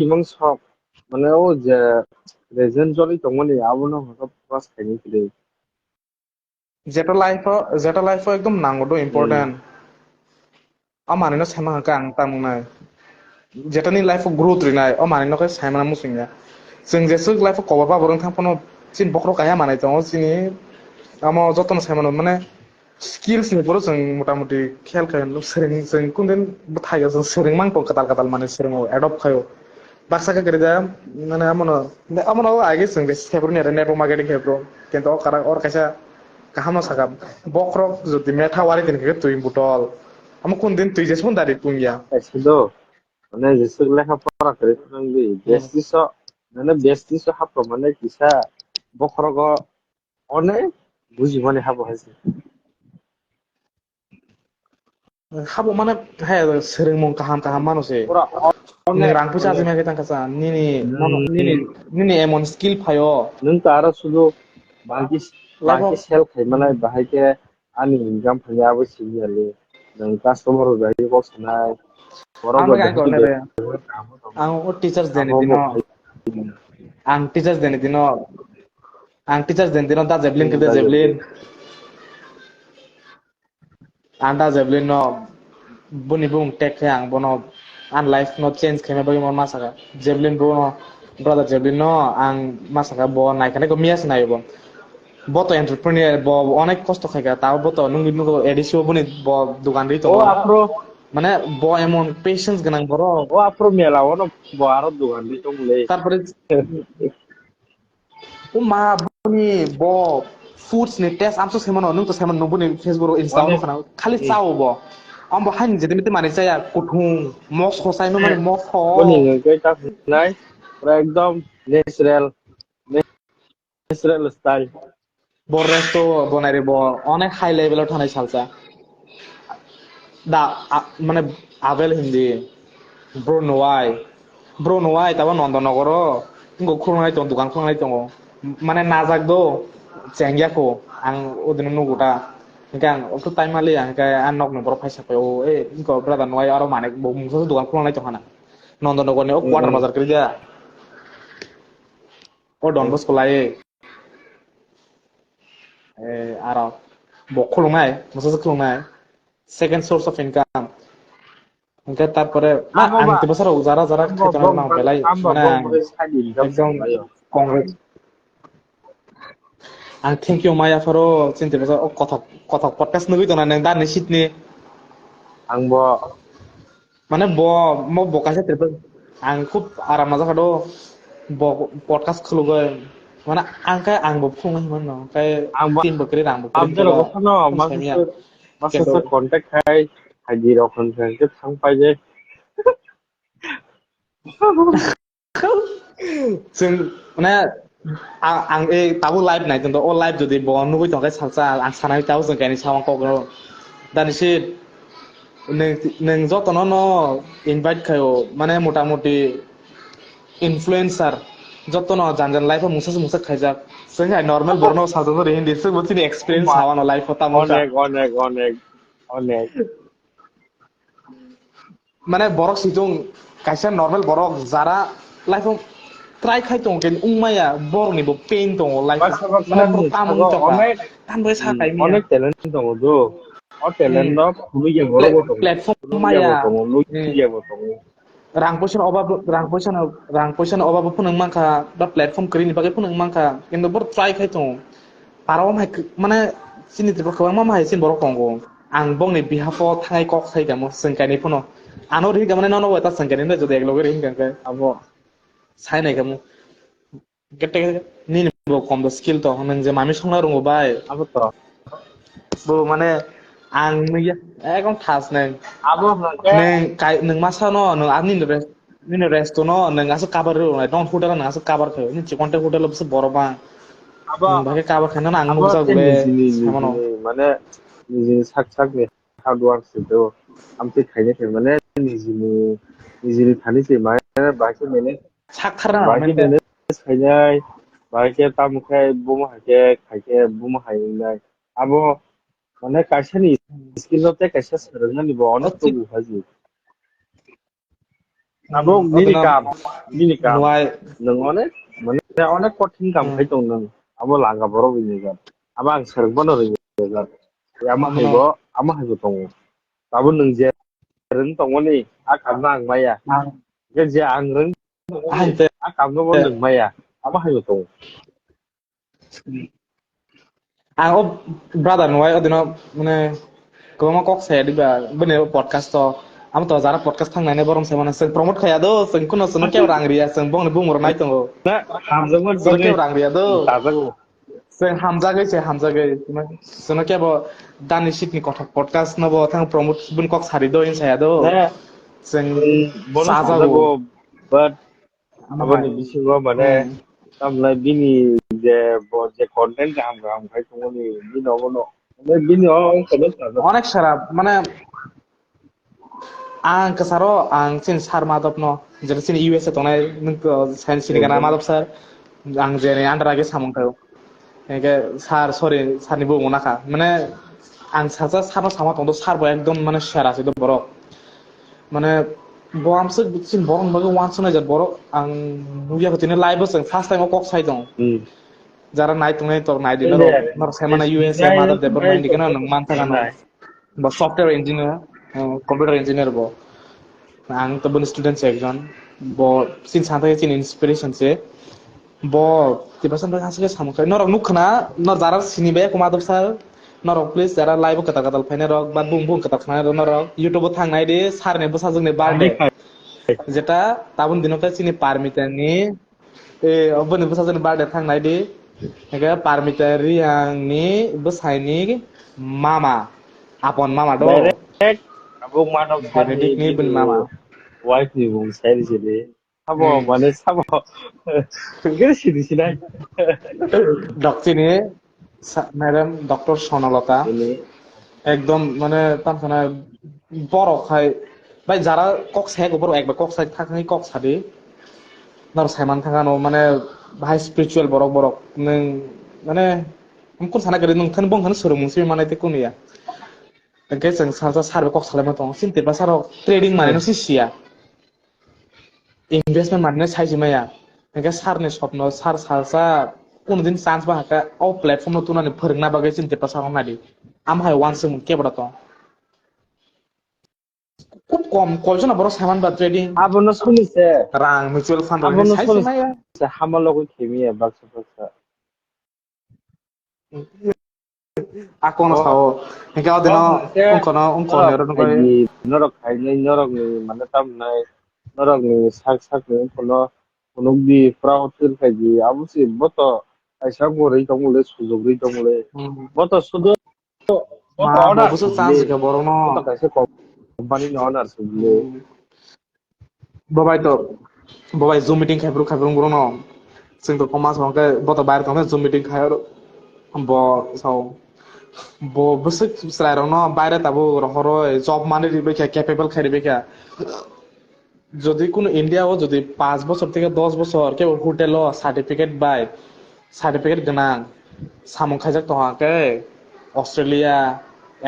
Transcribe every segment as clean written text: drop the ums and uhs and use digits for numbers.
이만 석 মানে ও যে রেজেন্ট জলি দংনি আবনো হঠাৎ ক্লাস খাইনি ফিরে जेटा लाइफ एकदम नांगौ दो इम्पोर्टेंट अमानिनो साइमा का आं तामुंनाय जेटानि लाइफ ग्रोथ रिनाय अमानिनो का साइमा मुसिंया जों जेसो लाइफ कबा बरन थांपनो चिन बखरो काया मानाय दङ चिनि आम जतन साइमा माने स्किल्स नि बर जों मोटा मोटी खेल खायन सोरें जों कुनदेन थायो जों सोरें मांतो कताल कताल माने सोरें एडप्ट खायो बाक्सा का गेरेजा माने amano आगे जों बेस खेब्रो ने नेटवर्क मार्केटिंग खेब्रो किन्तु कारा और कैसा kahama sakap bokrok যদি মেথা ওয়ারি দিন কে তুই বুটল আমি কোন দিন তুই যেসমন দাঁড়ি পুঙ্গিয়া এসিদো মানে যেসো লেখাপড়া করে ফেলবি বেস্টিস মানে বেস্টিস হাপ মানে কিসা বখরগ অনেক বুঝি মানে হাব হয়েছে habo mana hai sering mong kaham kaham manuse পুরা ning অনেক rang pucha অনেক azmi ake tangkasa nini mono হুম nini emon skill phayo नों तो आरो शुধু बांकी life बांकी of सेल खायमानाय बाहायके आंनि इनकाम फैयाबो सिगियाले नों कास्टमार बाहाय बसनाय बराव ang mag ang बाहाय korne बे re ang o teachers deni आबो dino बहाय ang teachers deni dino ang teachers deni dino da javelin ke da दाजेबले javelin ang da javelin no buni bung tek yang bono an life no change kheme bagi mon masaka javelin bo no brother javelin no ang masaka bo naikane ko mias nayo bo boto entrepreneur bo অনেক কষ্ট খাইগা তাও boto nungi nungo edisio buni bo dugan ri ओ tongo Afro মানে bo emon patience ganang boro ओ Afro मेलाव न बारो दुगान दि दंले তারপরে ও মা buni bo foods ni test amso semono nung to semono buni facebook insta no অনেক kana খালি চাও bo ambo hain jete mite mane chaya kuthung mok sosai no mane mok ho বনি কে তা নাই পুরা একদম natural natural style bo resto bonai re bo অনেক high লেভেলত থানাই চালছা মানে Abel Hindi bro nuwai tabo nondonogoro ngo khurungai tong dukan khurungai tongo mane najak do cengya ko ang odino nuguta hingke ang okto time mali hingke an nok nong boro paisa o e inko brother nuwai aro mane bo mungso dukan khurungai tongkhana nondonogor ni o quarter bazar kiri o don bosco lai aro bo khurungai muso khurungai second source of income hingke tarpore ma আমো ang বা te basaro jara jara আমো khaitona বং nang belai আমো mane বং ang বরে side income ekdom সামলাयो congrats ang thank you Maya faro cinta basa oh kotak podcast nugi to na nang dan sit ni आंबो mana mo kasih triple ang খুব aram aja kado bo podcast khulugai mana ang kay ang bo phung man no kay आंबो tin bokri rang bokri आबदर keba गखनो phung sai mia kendo माखासे contact खाय हायदि रखन friend थांबाय जे जों माने आं tabu live naik tentu all live jadi bo nunggu tongkai salsa ang sanai tahu जों kayaknya sawang kok dan sih neng jotono no invite kayo মানে মোটামুটি ইনফ্লুয়েন্সার যতন জানজান লাইফে মুসা মুসা খাইজাক जोंहा नर्मेल बरनो साजो रे हिंदी से मोची एक्सपीरियंस अमा हावा न लाइफ होता मुखा अनेक अनेक अनेक अनेक माने बरक सिजों काइसा नर्मेल बरक जारा लाइफ ट्राई खाइ दं केन उमाया बरनि बो पेन दं लाइफ बासा बासा माने प्रताम निसागो तका अनेक तान बे साखाय मिया अनेक टैलेंट दङ जो अ टैलेंट न फुलुगे बरबो दङ प्लेटफर्म माया फुलुगियाबो दङ लुगियाबो दङ rang poison obabu pun nang mangka da platform kiri ni bagai pun nang mangka indo bor try khai tong paraw mai মানে sini tiba khawang ma mai sin borok kongo ang bong ni bihafo thai kok khai gamo sengkai ni puno ano ri gamane no no ta sengkai ni jodi ekloge ri hingka abo sai nai gamo gete ni ni bo kom do skill to nang je mami songna rongo bai abo to bo মানে ang ni ekon thas nang abo hangke neng kai neng masa no neng ani ni resto no neng asu kabar ro na don hotel neng asu kabar khayo ni chikonte hotel bse boroba abo neng bage kabar khana na ang abo nugsa te gule निजिनि samono निजिनि माने निजिनि साक साक नि hard work सितो Amte खायने थे माने निजिनि निजिनि थानि से माने बाकी मेने sakthara na बाकी men de मेने खायनाय बाकी तामुखाय बुम हाके खायके बुम हायनाय abo মানে কাইসানি স্কিলতে কাইসা सोलोंनानै अनेक ochi तो बुहाजि Abo Odina minikam nuai nang onek kotin kam khai tong nang abo langa borok ini kan abo ang serang bono ring kan ama haibo tong abo nang je reng tong ni akam na ang maya ke je ang reng tong ni hante akam no bon nang maya ama haibo tong ang brother nuai odina mane koma kok saya diba bene podcast to am to jara podcast thang nai borom se mana seng promote khaya do seng kuno suno ke rang ria seng bong ne bung mor nai tongo na hamzang mon suno ke bangai rang ria do tazago seng hamza gai suno ke bo dani shit ni kothak podcast no bo thang promote bun kok sari do in saya do na seng bono saja go tazago but abo amai ni bisingo mane tamlai bini je content ham khai tong ni bino bono bini ong kono tazago অনেক সারা মানে ang kasaro ang sin sar madop no যেটা sin USA তো নাই science sin gana madop sar ang jene andar age samung tayo ege sar sorry sar ni bu monaka মানে ang সাজা সানো সামা তন্দ সার bo একদম মানে সেরা আছে বড় মানে bo amse sin borong bago wan sunai jar boro ang nuya ko tine live sen first time kok sai dong যারা নাই তুমি তো নাই দিন নর সেমানা ইউএসএ মাদার ডেভেলপমেন্ট কেন মান থাকা ন বা software engineer computer engineer bo ang to bun student section bo sin santa sin inspiration se bo tiba san ba asle sam kai nor nukhna nor jarar sinibe kuma dab sar nor please jara live kata kata faina rok ba bum bum kata khana nor youtube thangnai de sar ne bosa jung ne birthday যেটা তাবন দিনকে চিনি পারমিতানি এ অবনি bosa jung birthday thangnai de ega parmitari angni besaini mama apon mama do direct abong manok sar ni Benedict ni ben bini mama wife ni bung sai sini sabo hmm. mane sabo gere sini sinai ডক্টরিনে madam doctor Sonalata ini একদম মানে তার মানে বড় খাই ভাই যারা cock সাই বড় একবার কক সাই থাকানি কক সাদি নর সাইমান থাকানো মানে ভাই স্পিরিচুয়াল বড় বড় নং মানে কোন সানা গরে নং থান বং থান সরু মুসি মানাইতে কোনিয়া কে जों साजा सार কক सालायमा दं सिनते बा सार ट्रेडिं माने नो सिसिया इनभेस्टमेंट माने साइजिमाया কে सारनि स्वप्न सार साजा কোনদিন চান্স বা হাকা অ প্ল্যাটফর্ম তুনানি फोरोंना बागै सिनते बा सार नादि आम हाय वान सम केबड़ा तो খুব কম কয়জন বড় সামান বা ট্রেডিং abono suni se রাং মিউচুয়াল ফান্ড রইনি abono suni সাইজিমায়া se hamalo ko kimi baksa baksa আকন oh সাও কে অদিন oh se অংকন এর নগৈ norok khai norok ni mane tam nai norok ni sak ni kono kono di proud feel khai di abusi boto aisa gorei tongule sujogri tongule boto sudo মা boto order ববুসু chance sugli কে বড় ন boto kaise company ni owner sugli বাবাই তো বাবাই zoom meeting খাইব্রু বড় ন जों तो कमास के बत बाहर थांनो जूम मीटिंग खायो ब साव ब बस स्राइरो न बाहर ताबो रहरो जब माने दिबे कैपेबल खाइबे क्या যদি কোন ইন্ডিয়াও যদি 5 বছর থেকে 10 বছর কেউ হোটেল সার্টিফিকেট বাই সার্টিফিকেট গোনাं সামং খাইজাক তহাকে অস্ট্রেলিয়া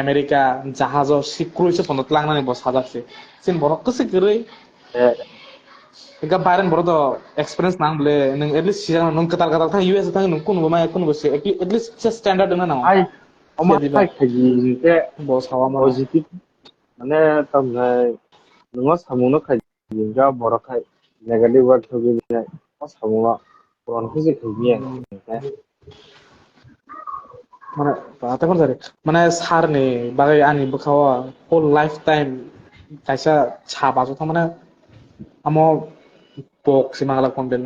আমেরিকা জাহাজও সিক্রুইছে ফনত লাংনানি বস হাজারছে সিন বরক কসে গरै Ika bayran boro to experience nang bele nung at least siya nung katal thang US thang nung kun bama kun bose at least just standard na na ai oma siya diba khai khai te boss hawa mo positive mane tam nai nungo samuno khai jinga boro khai negative word thobi nai samuno puron khise khai মানে তাতে কোন জারে মানে সার নে বাগাই আনি বখাওয়া whole life time কাইসা Chhaava যথা মানে আমো পক সিমাগলা কন্টেন্ট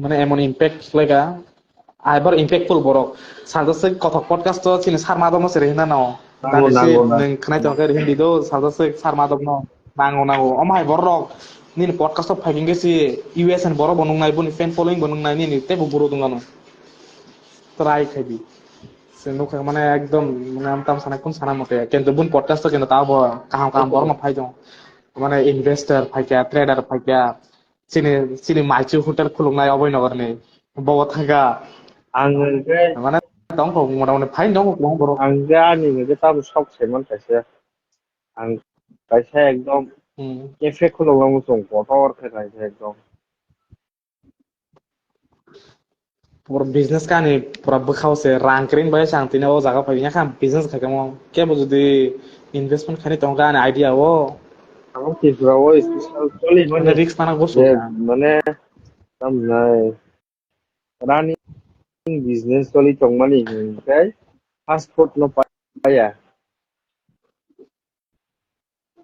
মানে এমন ইম্প্যাক্ট লাইকা আইবার ইম্প্যাক্টফুল বড় সাজাসে কথা পডকাস্ট তো চিনি সার মাদম সেরে হিনা নাও nango দানিসে nango na নং খনাই তো কে হিন্দি do সাজাসে সার মাদম ন নাঙ্গো অমাই বড় রক নিন পডকাস্ট ফাইকিং গেছি ইউএস এন বড় বনং নাই বনি ফ্যান ফলোইং বনং নাই নিনি তে বড় দঙ্গানো ট্রাই খাইবি সে নুখ মানে একদম মানে আমতাম সানা কোন সানা মতে কিন্তু বুন পডকাস্ট কিন্তু তাও কাহাম বড় ন ফাইদং মানে ইনভেস্টর ফাইকা ট্রেডার ফাইকা চিনি চিনি মাইচু হোটেল খুলুংনাই অবৈনগরনি বব থাকা angge মানে dong ko মোটামুটি ফাইন dong ko বড় angge ani nge tam sok seman kaise ang kaise ekdom Cafe खुलौना मुसुं kotor khai ekdom. Por business ka ni pura bekhaw se rangkring ba sang tina o jaga pa nya kam business ka kamo ke bo jodi investment khani tong ka idea o Ako kisrawo special choli mane mani risk mana go je suka mane samnai running business choli tong mani kai fast food no paya.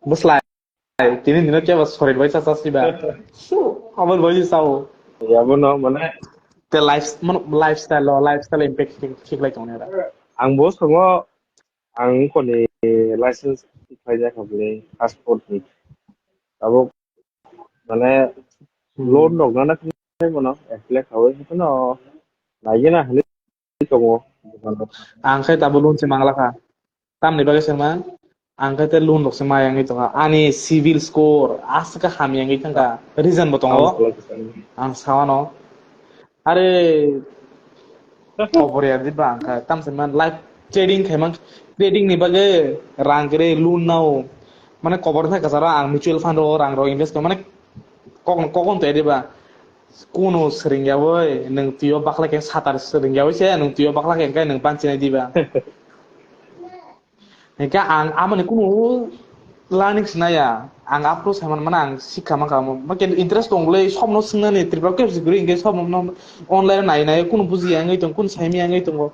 buslai tini dino ke bas sorin bai sa si ba amal bai sao Ya bono mane te lifestyle impact ঠিক lai tong ne ang bos ko ang ko ni license khai khabli fast food ni. Abo mane loan dong na khai bono apply khawe no lagi na hali tongo. ang khai tabulun se mangla ka tam ni bagai sama ang khai te loan dok se ma yang itu ani civil score as ka ham yang itu ka reason botong Ang o pala kasi. ang sawano are over ya di bang ka tam se man life trading khai man trading ni bagai rang kere loan nau মানে কবর থাকে যারা আং mutual fund ও রাং র invest মানে কখন তো এদিবা কোনো সেরিংয়াবই নং তিও বাখলা কে সাতার সেরিংয়াবই সে নং তিও বাখলা কে গায় নং পাঁচিনাই দিবা Nika amane kuno learning sinaya ang apro saman mana ang sikha maka makin interest ongle somno singna ne tripa ke siguri inge somno online nai nai kuno buzi angai tong kun saimi angai tong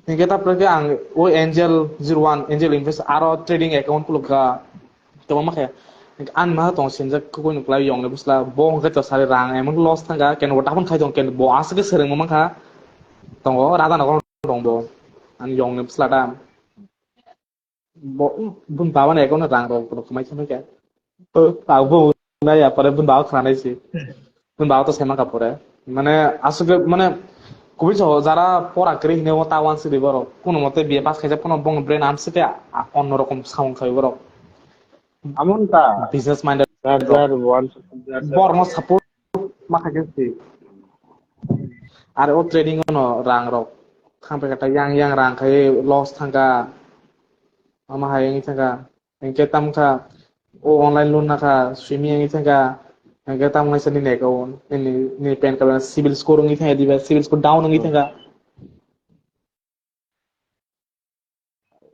nika ta prake ang o angel 01 angel invest aro trading account kuloka to maka an ma tong sinja ko no klai yong ne busla bong ka to sare rang emang loss thanga ken wata pun khai tong ken bo asake sereng maka tong rada na ko tong bo an yong ne busla ta bun bawa này có nó ràng rồi còn không mấy chứ mấy cái bảo vô đây à pada bun bawa খানা sih bun bawa তো সেমা কাপড়ে মানে আসলে মানে খুবই সহজ যারা পড়া করে হিনেও তাওয়ান সে দিবর কোনো মতে বিয়ে পাস খাইছে কোনো বং ব্রেন আনসিতে অন্যরকম সাউন্ড খাইবর Amon ta business minded jar one jar বর্ণ সাপোর্ট মাখাইছে আর ও ট্রেডিং ন রাং রক খামপে কাটা yang রাং খাই লস থাকা ama hayang itanga engke tam ka o online loan na ka swimming ang itanga engke tam ngai sani nek on ni pen ka civil score ngi thai diba civil score down ngi itanga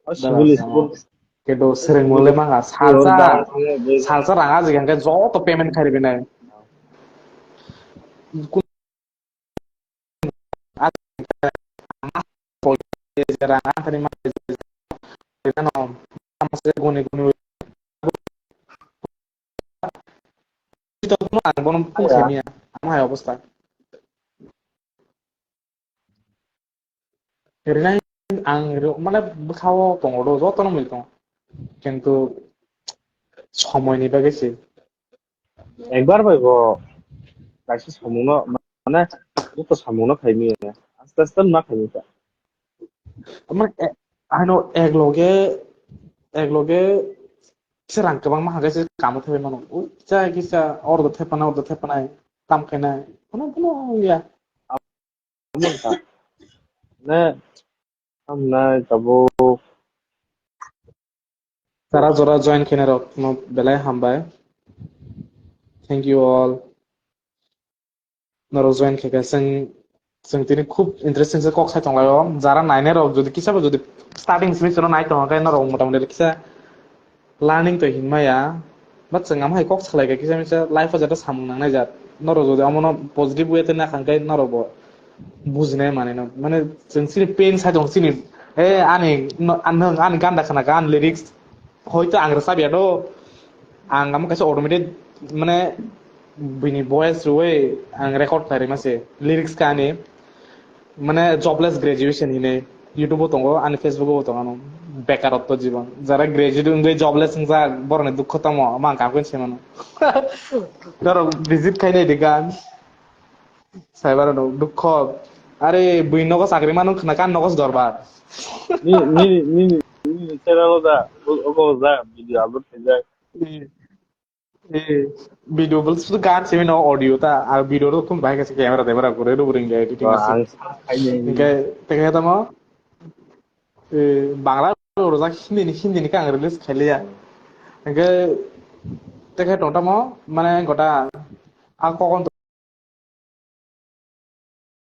dala civil samo school ke do sereng mole manga salsa ranga jigan ke jo to payment khari benai ranga thani ma no amase goni goni itu কোনো আনবন কোন সেমিয়া আমার অবস্থা arena আং মানে খাওয়া পঙ্গড়ো যতন মিলতো কিন্তু সময় নিবে গেছে একবার পাইব কাইছে সামুনো মানে তো সামুনো খাইমি আস্তে আস্তে না খাইমি তা মানে আইনো এক লগে serang kebang mah guys kamu teh mana kisah order teh panai tam kena kono ya amon ta ne amna tabo Tara jora join kena rok no belai hambai thank you all naro join keka sing tini খুব interesting say cock Sai tonglayo jara naine rok jodi kisa jodi starting semester nai tong kai naro motamoti kisa learning to hinmaya but जों आमहाय कक सालायगा किसा मिसा life जाता सामु नांनाय जात नरो जदि अमनो पजिटिव वे ते ना खांखाय नरो बो बुजिनाय माने न माने जों सिनि पेन साइ दं सिनि ए आनि गान्दा खाना गान लिरिक्स হয়তো आं साबियाथ आं आम कासे ऑटोमेटेड माने बिनि वॉइस रुवे आं रेकॉर्ड खारि मासे लिरिक्स काने মানে জবলেস গ্রাজুয়েশন হিনে ইউটিউব দङ आंनि फेसबुक दङ बेकारत्व जीवन যারা গ্রাজুয়েট উঙ্গে জবলেস যা বরনে দুঃখ তম मा কাকুন সেমানো ধরো ভিজিট খাইনে দিগান সাইবার দুঃখ আরে বুই নগো চাকরি মানু খানা কান নগস দরবার ni channel da ogo da video upload kai jai video বলছ তো গান সেমিনো অডিও তা আর ভিডিও তো তুমি ভাই কাছে ক্যামেরা দেবরা করে রুবরিং এডিটিং আছে ang খাইনি ইনকে তেকে তামো বাংলা রোজা হিন্দি নি কাং রিলিজ খাইলিয়া ইনকে দেখে টংটামো মানে গোটা আর কখন